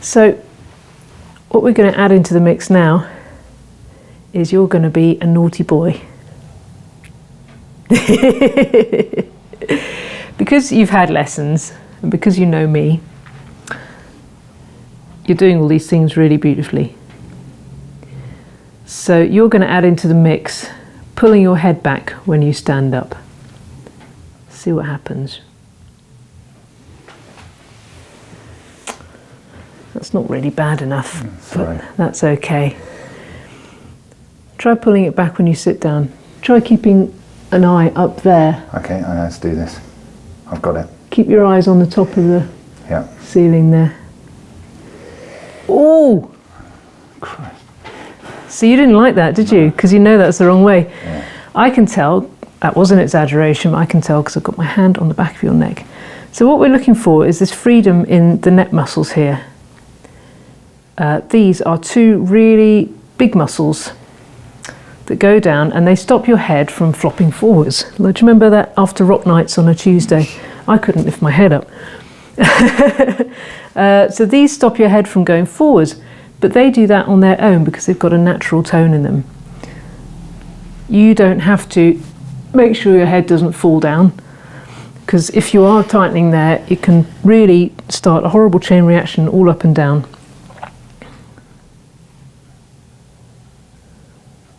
So what we're going to add into the mix now is you're going to be a naughty boy. Because you've had lessons and because you know me, you're doing all these things really beautifully. So you're going to add into the mix, pulling your head back when you stand up. See what happens. That's not really bad enough, but that's okay. Try pulling it back when you sit down. Try keeping an eye up there. Okay, let's do this. I've got it. Keep your eyes on the top of the ceiling there. Oh! Christ. So you didn't like that, did you? Because you know that's the wrong way. Yeah. I can tell, that wasn't exaggeration, but I can tell because I've got my hand on the back of your neck. So what we're looking for is this freedom in the neck muscles here. These are two really big muscles that go down and they stop your head from flopping forwards. Like, do you remember that after rock nights on a Tuesday? I couldn't lift my head up. So these stop your head from going forwards, but they do that on their own because they've got a natural tone in them. You don't have to make sure your head doesn't fall down, because if you are tightening there, it can really start a horrible chain reaction all up and down.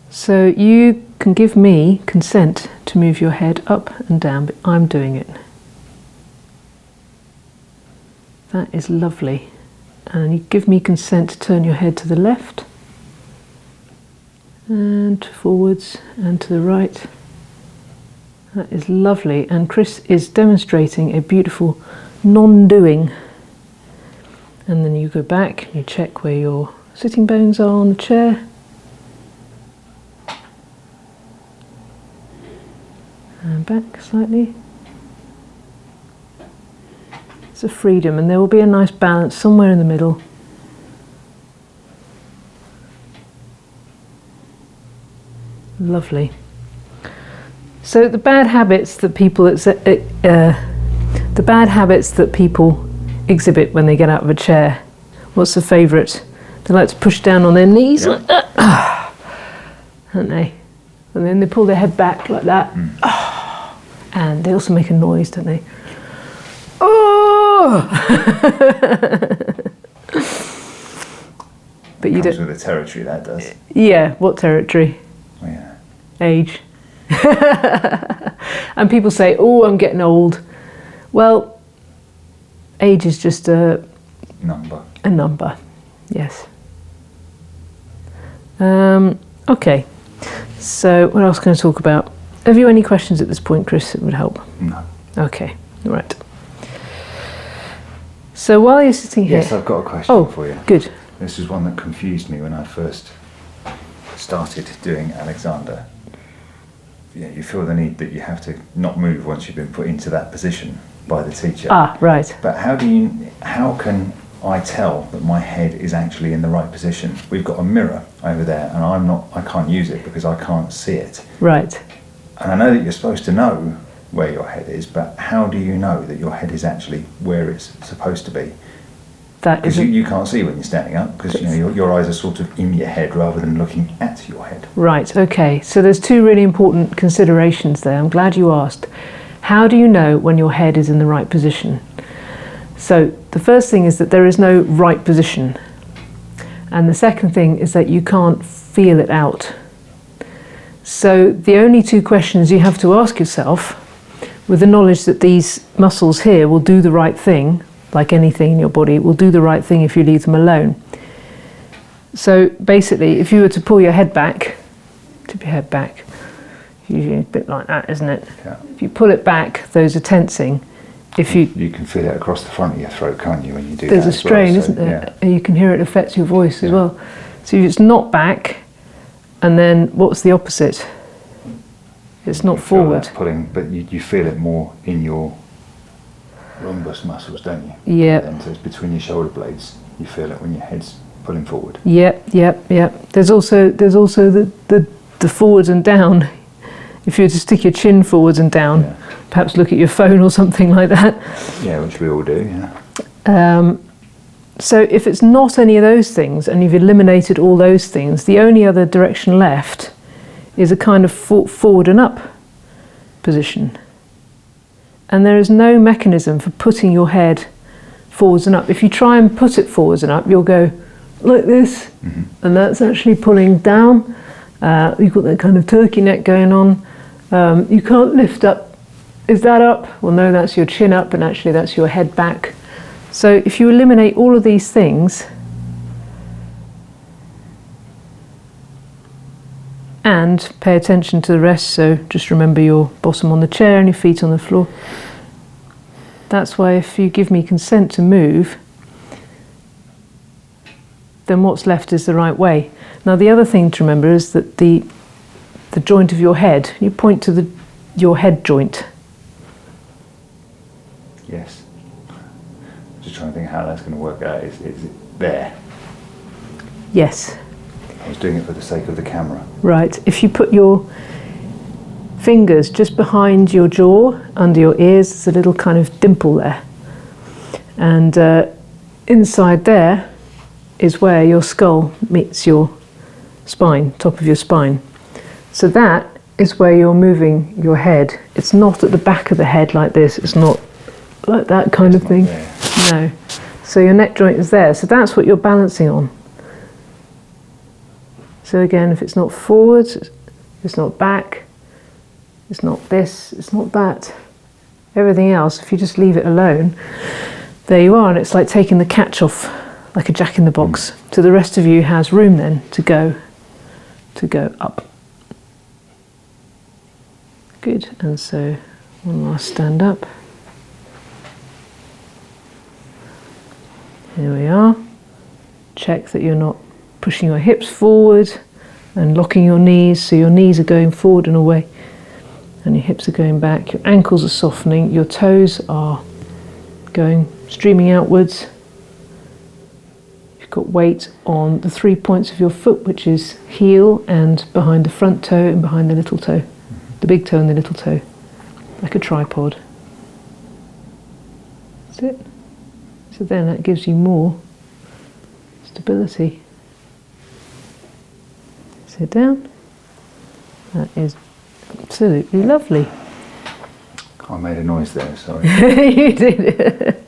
So you can give me consent to move your head up and down, but I'm doing it. That is lovely. And you give me consent to turn your head to the left and forwards and to the right. That is lovely. And Chris is demonstrating a beautiful non-doing. And then you go back and you check where your sitting bones are on the chair. And back slightly. It's a freedom, and there will be a nice balance somewhere in the middle. Lovely. So the bad habits that people exhibit when they get out of a chair. What's the favourite? They like to push down on their knees, like that, don't they? And then they pull their head back like that. And they also make a noise, don't they? Oh! But you Comes don't. with the territory, that does. Yeah, what territory? Oh, yeah. Age. And people say, oh, I'm getting old. Well, age is just a Number. A number, yes. Okay, so what else can I talk about? Have you any questions at this point, Chris, that would help? No. Okay, right. So while you're sitting here... Yes, I've got a question for you. Good. This is one that confused me when I first started doing Alexander. Yeah, you feel the need that you have to not move once you've been put into that position by the teacher. Ah, right. But how can I tell that my head is actually in the right position? We've got a mirror over there and I can't use it because I can't see it. Right. And I know that you're supposed to know where your head is, but how do you know that your head is actually where it's supposed to be? Because you can't see when you're standing up, because your eyes are sort of in your head rather than looking at your head. Right, okay. So there's two really important considerations there. I'm glad you asked. How do you know when your head is in the right position? So the first thing is that there is no right position. And the second thing is that you can't feel it out. So the only two questions you have to ask yourself, with the knowledge that these muscles here will do the right thing, like anything in your body, will do the right thing if you leave them alone. So basically, if you were to pull your head back, tip your head back, usually a bit like that, isn't it? Yeah. If you pull it back, those are tensing. If you can feel it across the front of your throat, can't you, when you do there's that? There's a strain, isn't there? Yeah. And you can hear it affects your voice as well. So it's not back, and then what's the opposite? It's not forward. Pulling, but you feel it more in your rhombus muscles, don't you? Yeah. And so it's between your shoulder blades. You feel it when your head's pulling forward. Yep. There's also the forwards and down. If you were to stick your chin forwards and down, perhaps look at your phone or something like that. Yeah, which we all do. Yeah. So if it's not any of those things and you've eliminated all those things, the only other direction left is a kind of forward and up position. And there is no mechanism for putting your head forwards and up. If you try and put it forwards and up, you'll go like this, and that's actually pulling down. You've got that kind of turkey neck going on. You can't lift up. Is that up? Well, no, that's your chin up, and actually that's your head back. So if you eliminate all of these things and pay attention to the rest, so just remember your bottom on the chair and your feet on the floor. That's why if you give me consent to move, then what's left is the right way. Now the other thing to remember is that the joint of your head, you point to your head joint. Yes. Just trying to think how that's going to work out. Is it there? Yes. I was doing it for the sake of the camera. Right. If you put your fingers just behind your jaw, under your ears, there's a little kind of dimple there. And inside there is where your skull meets your spine, top of your spine. So that is where you're moving your head. It's not at the back of the head like this. It's not like that kind of thing. No. So your neck joint is there. So that's what you're balancing on. So again, if it's not forward, it's not back, it's not this, it's not that. Everything else, if you just leave it alone, there you are, and it's like taking the catch off, like a jack in the box. So the rest of you has room then to go up. Good, and so one last stand up. Here we are. Check that you're not pushing your hips forward and locking your knees, so your knees are going forward and away and your hips are going back, your ankles are softening, your toes are streaming outwards. You've got weight on the 3 points of your foot, which is heel and behind the front toe and behind the little toe, the big toe and the little toe, like a tripod. That's it. So then that gives you more stability. Sit down. That is absolutely lovely. I made a noise there, sorry. You did.